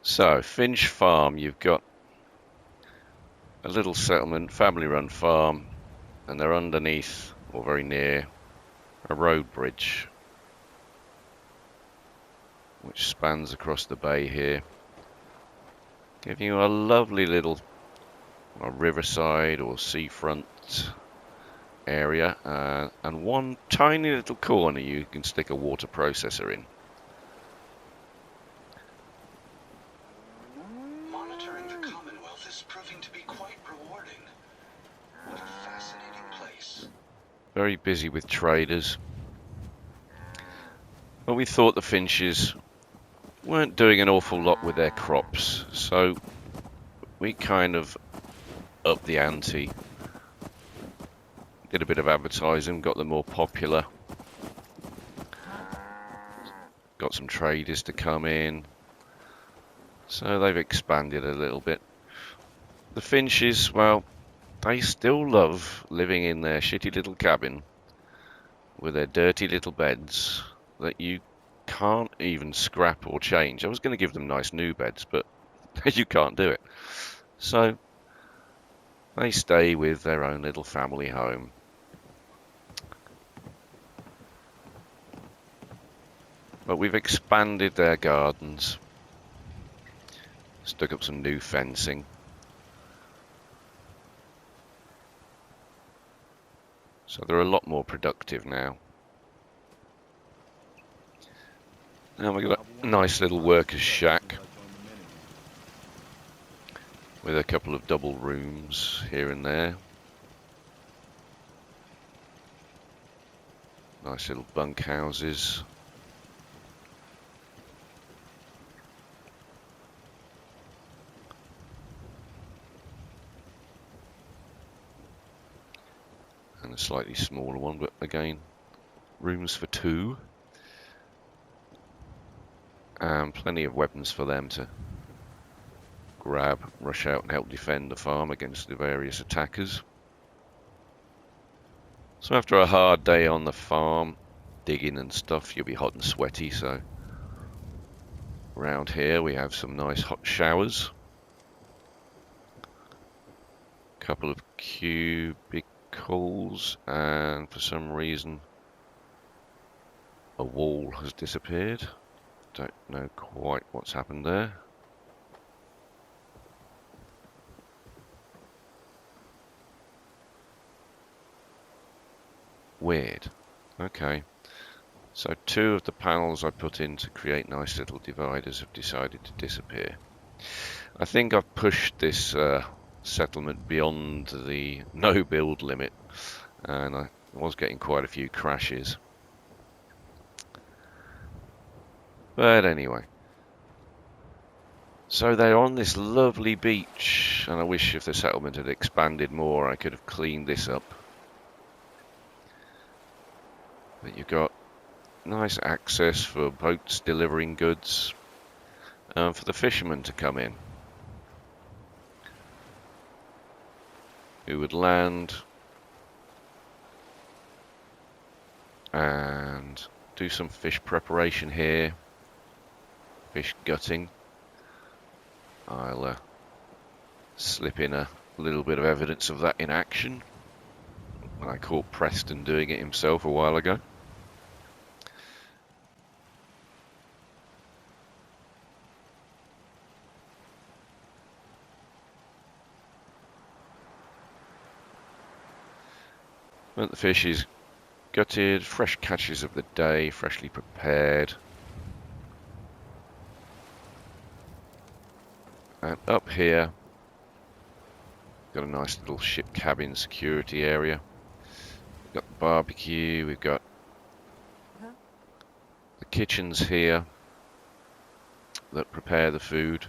So, Finch Farm, you've got a little settlement, family-run farm, and they're underneath, or very near, a road bridge, which spans across the bay here, giving you a lovely little riverside or seafront area, and one tiny little corner you can stick a water processor in. Monitoring the Commonwealth is proving to be quite rewarding. What a fascinating place. Very busy with traders. But we thought the Finches weren't doing an awful lot with their crops, so we kind of upped the ante. Did a bit of advertising, got them more popular. Got some traders to come in. So they've expanded a little bit. The Finches, well, they still love living in their shitty little cabin with their dirty little beds that you can't even scrap or change. I was going to give them nice new beds, but you can't do it. So they stay with their own little family home. But we've expanded their gardens, stuck up some new fencing. So they're a lot more productive now. Now we've got a nice little workers' shack with a couple of double rooms here and there. Nice little bunk houses. And a slightly smaller one, but again, rooms for two. And plenty of weapons for them to grab, rush out and help defend the farm against the various attackers. So after a hard day on the farm, digging and stuff, you'll be hot and sweaty, so around here we have some nice hot showers. A couple of cubicles, and for some reason a wall has disappeared. Don't know quite what's happened there. Weird. Okay. So two of the panels I put in to create nice little dividers have decided to disappear. I think I've pushed this settlement beyond the no build limit, and I was getting quite a few crashes. But anyway. So they're on this lovely beach, and I wish if the settlement had expanded more I could have cleaned this up. But you've got nice access for boats delivering goods, and for the fishermen to come in, who would land and do some fish preparation here, fish gutting. I'll slip in a little bit of evidence of that in action. I caught Preston doing it himself a while ago. But the fish is gutted, fresh catches of the day, freshly prepared. And up here, got a nice little ship cabin security area. We've got the barbecue, we've got the kitchens here that prepare the food.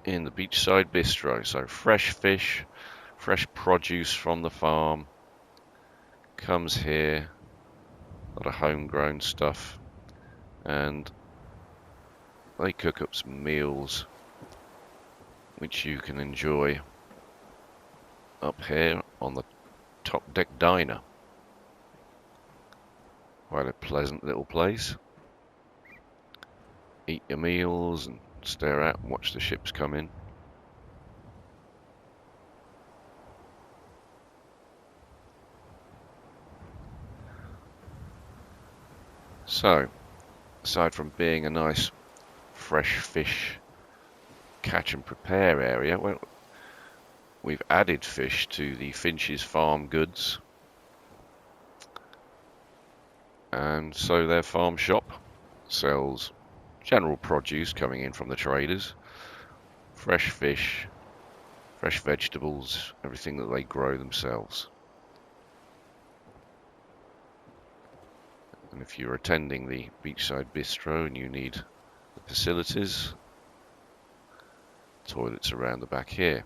In the beachside bistro, so fresh fish, fresh produce from the farm comes here, a lot of homegrown stuff, and they cook up some meals which you can enjoy up here on the top deck diner. Quite a pleasant little place. eat your meals and stare out and watch the ships come in. So, aside from being a nice fresh fish catch and prepare area, well, we've added fish to the Finch's farm goods, and so their farm shop sells general produce coming in from the traders, fresh fish, fresh vegetables, everything that they grow themselves. And if you're attending the beachside bistro and you need the facilities, toilets around the back here.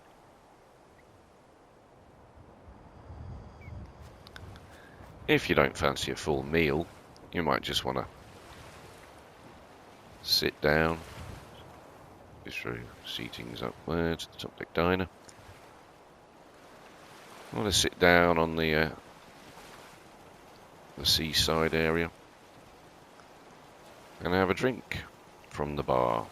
If you don't fancy a full meal, you might just want to sit down. Bistro seating's up there to the top deck diner. I want to sit down on the seaside area and have a drink from the bar.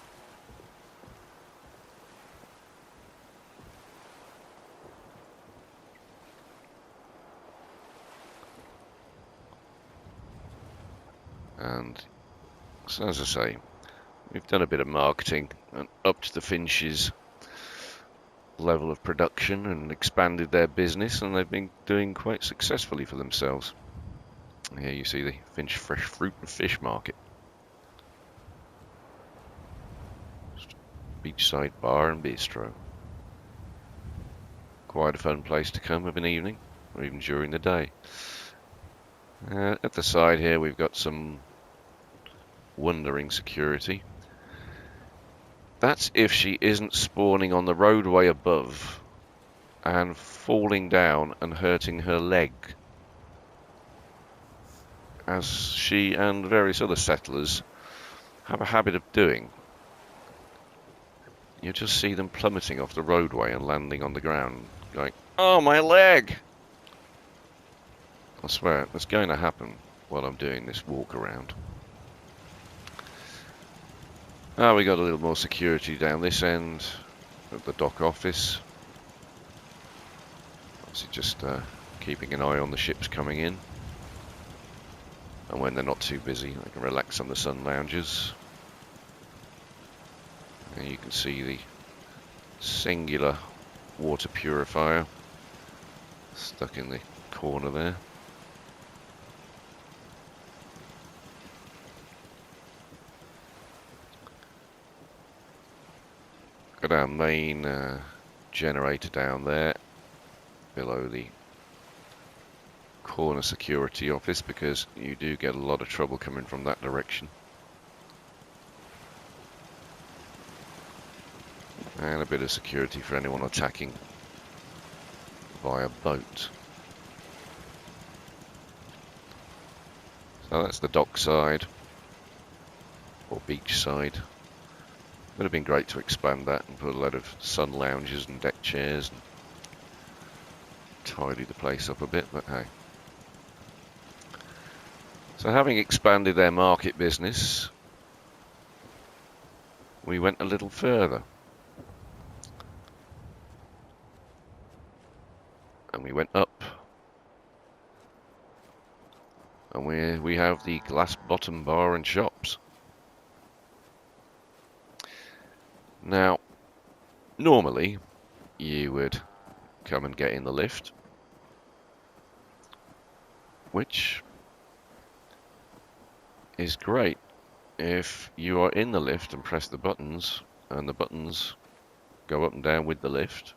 And so, as I say, we've done a bit of marketing and upped the Finch's level of production and expanded their business, and they've been doing quite successfully for themselves. Here you see the Finch Fresh Fruit and Fish Market. Beachside bar and bistro. Quite a fun place to come of an evening, or even during the day. At the side here we've got some wondering security. That's if she isn't spawning on the roadway above and falling down and hurting her leg, as she and various other settlers have a habit of doing. You just see them plummeting off the roadway and landing on the ground, going, "Oh, my leg!" I swear, that's going to happen while I'm doing this walk around. We got a little more security down this end at the dock office. Obviously just keeping an eye on the ships coming in. And when they're not too busy, they can relax on the sun lounges. And you can see the singular water purifier stuck in the corner there. Got our main generator down there below the corner security office, because you do get a lot of trouble coming from that direction. And a bit of security for anyone attacking via boat. So that's the dock side, or beach side. Would have been great to expand that and put a load of sun lounges and deck chairs and tidy the place up a bit, but hey. So having expanded their market business, we went a little further. And we went up. And we have the glass bottom bar and shops. Now, normally you would come and get in the lift, which is great if you are in the lift and press the buttons, and the buttons go up and down with the lift.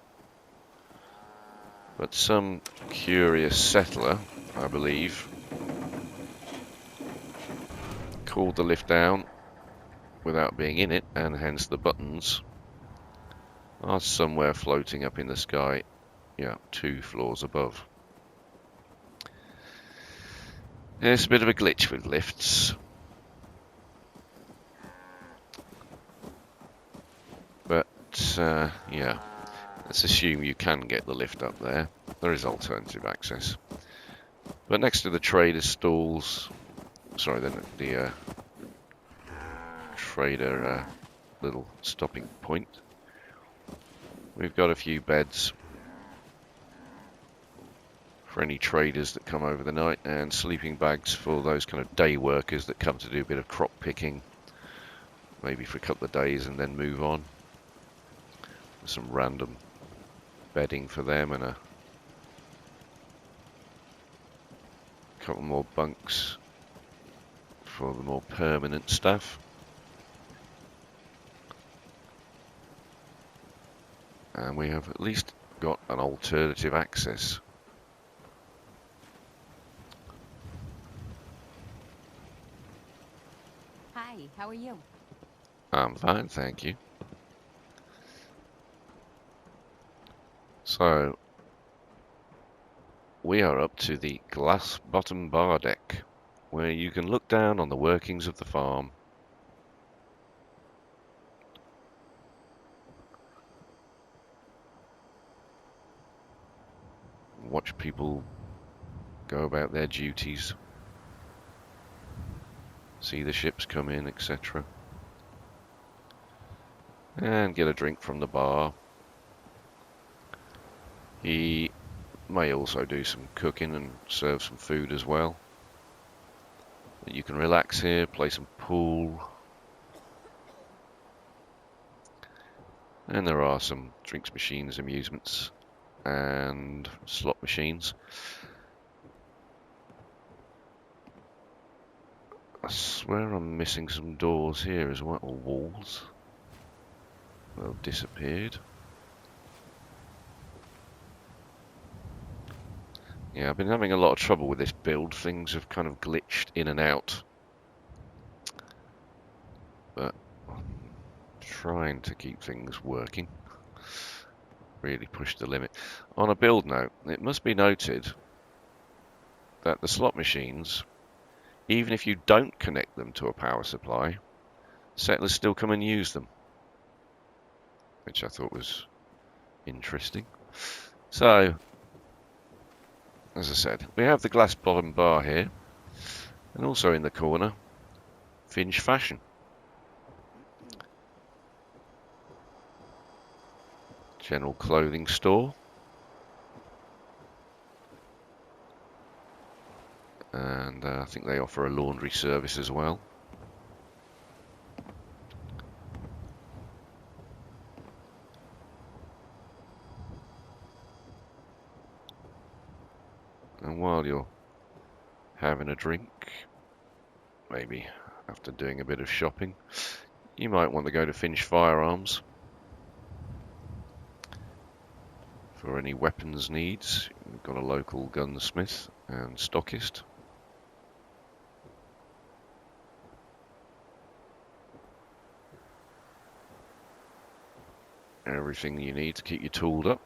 But some curious settler, I believe, called the lift down without being in it, and hence the buttons are somewhere floating up in the sky, 2 floors above. There's a bit of a glitch with lifts. But, let's assume you can get the lift up there. There is alternative access. But next to the trader's stalls, sorry, the trader little stopping point. We've got a few beds for any traders that come over the night, and sleeping bags for those kind of day workers that come to do a bit of crop picking, maybe for a couple of days and then move on. Some random bedding for them, and a couple more bunks for the more permanent staff. And we have at least got an alternative access. Hi, how are you? I'm fine, thank you. So, we are up to the glass bottom bar deck, where you can look down on the workings of the farm. Watch people go about their duties, see the ships come in, etc. And get a drink from the bar. He may also do some cooking and serve some food as well. You can relax here, play some pool. And there are some drinks machines, amusements, and slot machines. I swear I'm missing some doors here as well, or walls. They've disappeared. Yeah, I've been having a lot of trouble with this build. Things have kind of glitched in and out. But I'm trying to keep things working. Really push the limit. On a build note, it must be noted that the slot machines, even if you don't connect them to a power supply, settlers still come and use them, which I thought was interesting. So, as I said, we have the glass bottom bar here, and also in the corner, Finch Fashion. General clothing store. And I think they offer a laundry service as well. And while you're having a drink, maybe after doing a bit of shopping, you might want to go to Finch Firearms for any weapons needs. We've got a local gunsmith and stockist. Everything you need to keep you tooled up.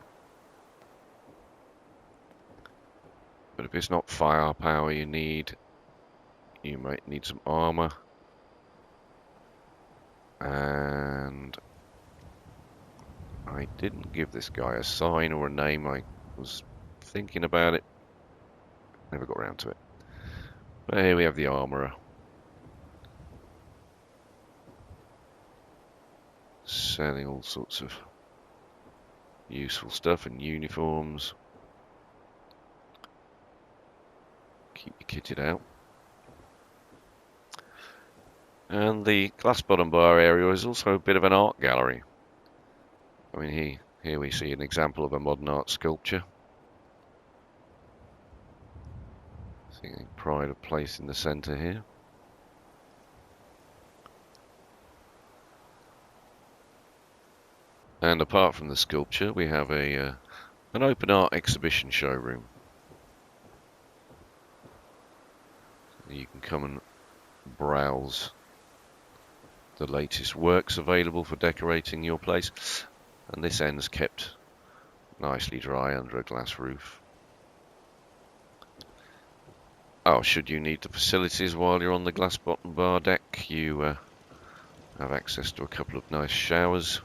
But if it's not firepower you need, you might need some armor. And I didn't give this guy a sign or a name. I was thinking about it. Never got around to it. But here we have the armourer. Selling all sorts of useful stuff and uniforms. Keep you kitted out. And the glass bottom bar area is also a bit of an art gallery. I mean, here we see an example of a modern art sculpture. Seeing pride of place in the centre here. And apart from the sculpture, we have an open art exhibition showroom. You can come and browse the latest works available for decorating your place. And this end's kept nicely dry under a glass roof. Oh, should you need the facilities while you're on the glass bottom bar deck, you have access to a couple of nice showers.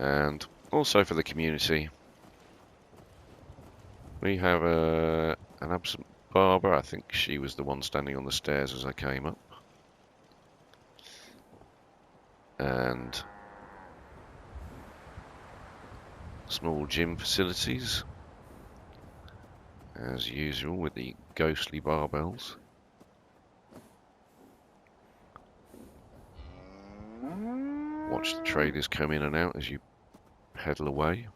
and also for the community. We have an absent barber. I think she was the one standing on the stairs as I came up. And small gym facilities, as usual, with the ghostly barbells. Watch the traders come in and out as you pedal away.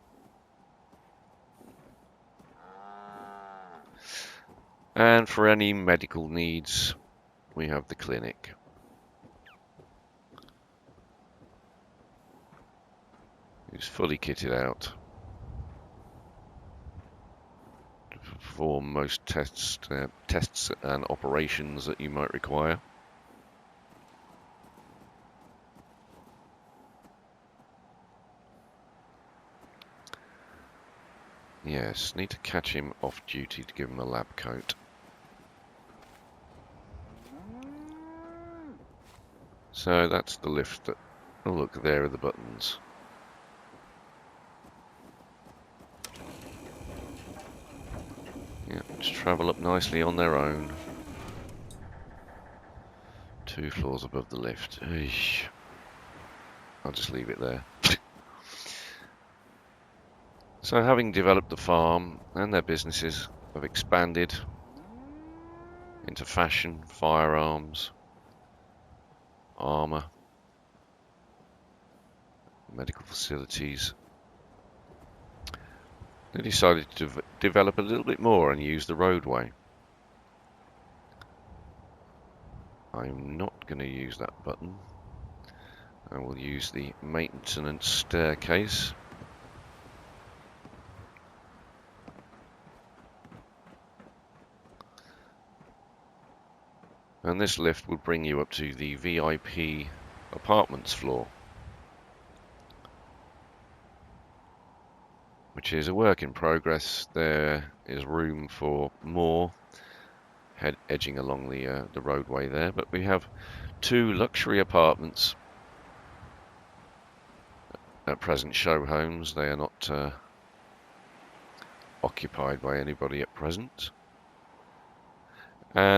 And for any medical needs, we have the clinic. It's fully kitted out to perform most tests and operations that you might require. Yes, need to catch him off duty to give him a lab coat. So that's the lift that, oh look, there are the buttons. Yeah, just travel up nicely on their own. 2 floors above the lift. Eesh. I'll just leave it there. So having developed the farm and their businesses have expanded into fashion, firearms, armour, medical facilities. They decided to develop a little bit more and use the roadway. I'm not going to use that button. I will use the maintenance staircase. And this lift will bring you up to the VIP apartments floor, which is a work in progress. There is room for more, edging along the roadway there, but we have 2 luxury apartments at present, show homes. They are not occupied by anybody at present.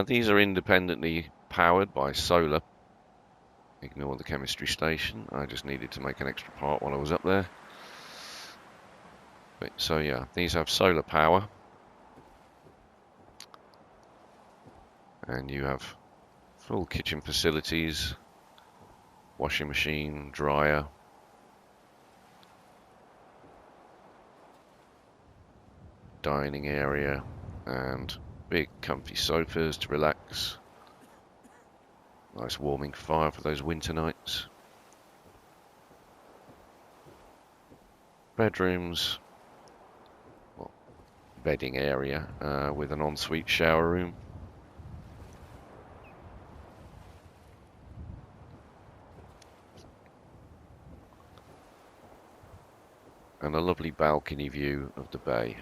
These are independently powered by solar. Ignore the chemistry station. I just needed to make an extra part while I was up there. So yeah, these have solar power. And you have full kitchen facilities, washing machine, dryer, dining area, and big comfy sofas to relax. Nice warming fire for those winter nights. Bedrooms, well, bedding area with an ensuite shower room. And a lovely balcony view of the bay.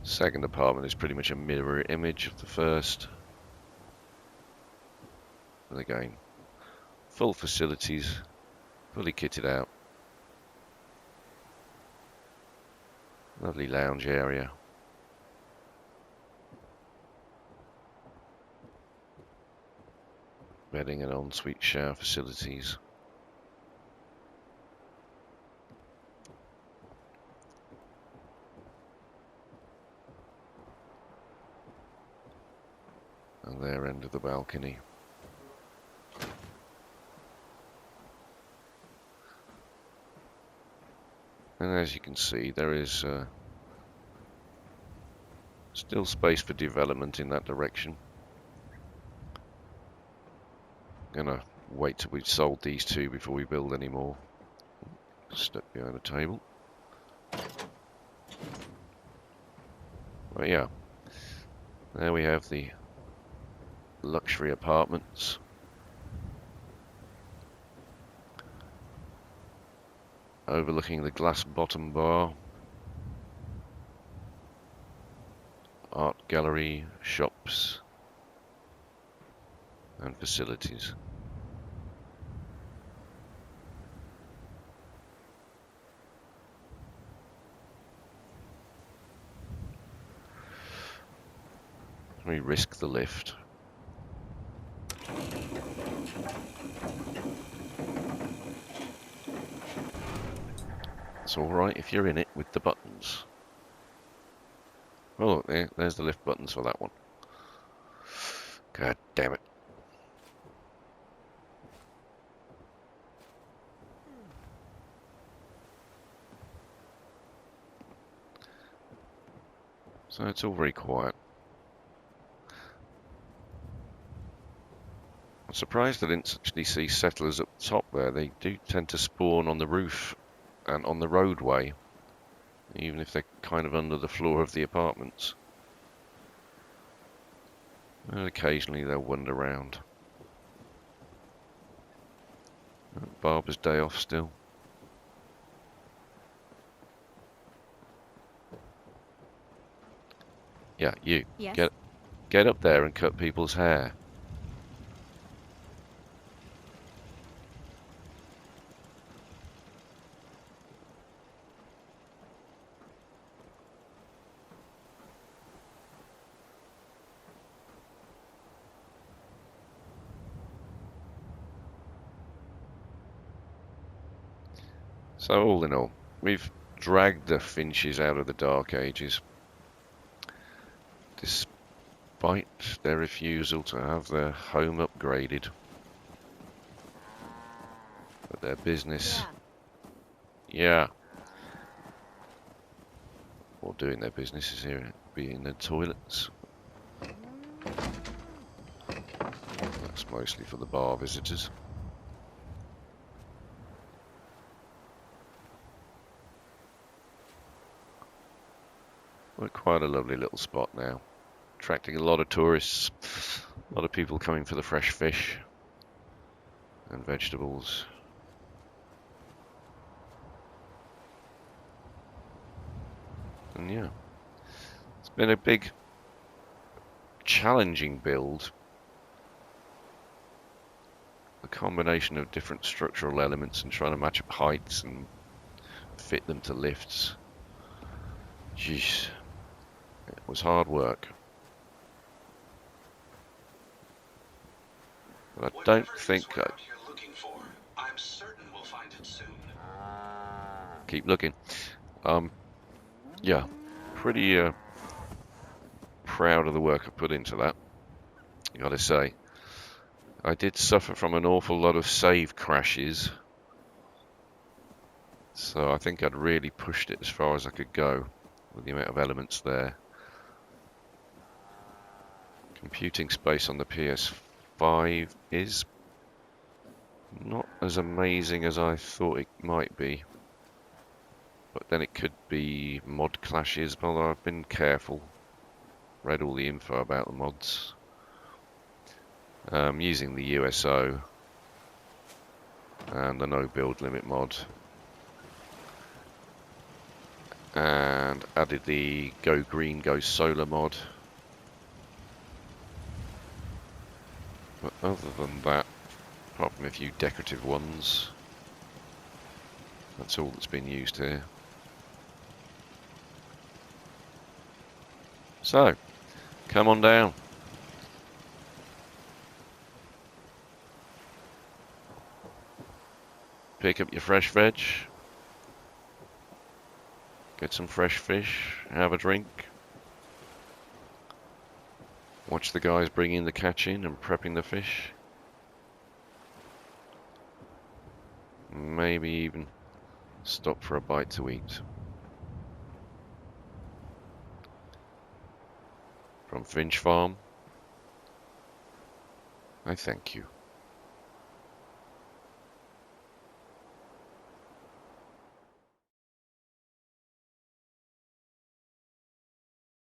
Second apartment is pretty much a mirror image of the first. And again, full facilities, fully kitted out. Lovely lounge area. Bedding and ensuite shower facilities. And their end of the balcony. And as you can see, there is still space for development in that direction. Gonna wait till we've sold these 2 before we build any more. stuck behind a table. But yeah, there we have the luxury apartments. Overlooking the glass bottom bar, art gallery, shops and facilities. We risk the lift. It's alright if you're in it with the buttons. Oh, look, there's the lift buttons for that one. God damn it. So it's all very quiet. I'm surprised I didn't actually see settlers up top there. They do tend to spawn on the roof and on the roadway, even if they're kind of under the floor of the apartments. And occasionally they'll wander around. Barbara's day off still. Yeah, you. Yes. Get up there and cut people's hair. So all in all, we've dragged the Finches out of the Dark Ages, despite their refusal to have their home upgraded. But their business, yeah, or doing their business is here, be in the toilets. That's mostly for the bar visitors. Well, quite a lovely little spot now, attracting a lot of tourists, a lot of people coming for the fresh fish and vegetables. And yeah, it's been a big, challenging build. A combination of different structural elements and trying to match up heights and fit them to lifts. Jeez, it was hard work. But I don't think I you're looking for, I'm certain we'll find it soon. keep looking. Yeah, pretty proud of the work I put into that. Gotta say, I did suffer from an awful lot of save crashes, so I think I'd really pushed it as far as I could go with the amount of elements there. Computing space on the PS5 is not as amazing as I thought it might be, but then it could be mod clashes, although I've been careful, read all the info about the mods. Using the USO and the no build limit mod, and added the go green go solar mod. But other than that, apart from a few decorative ones, that's all that's been used here. So, come on down. Pick up your fresh veg, get some fresh fish, have a drink, watch the guys bringing the catch in and prepping the fish. Maybe even stop for a bite to eat. From Finch Farm, I thank you.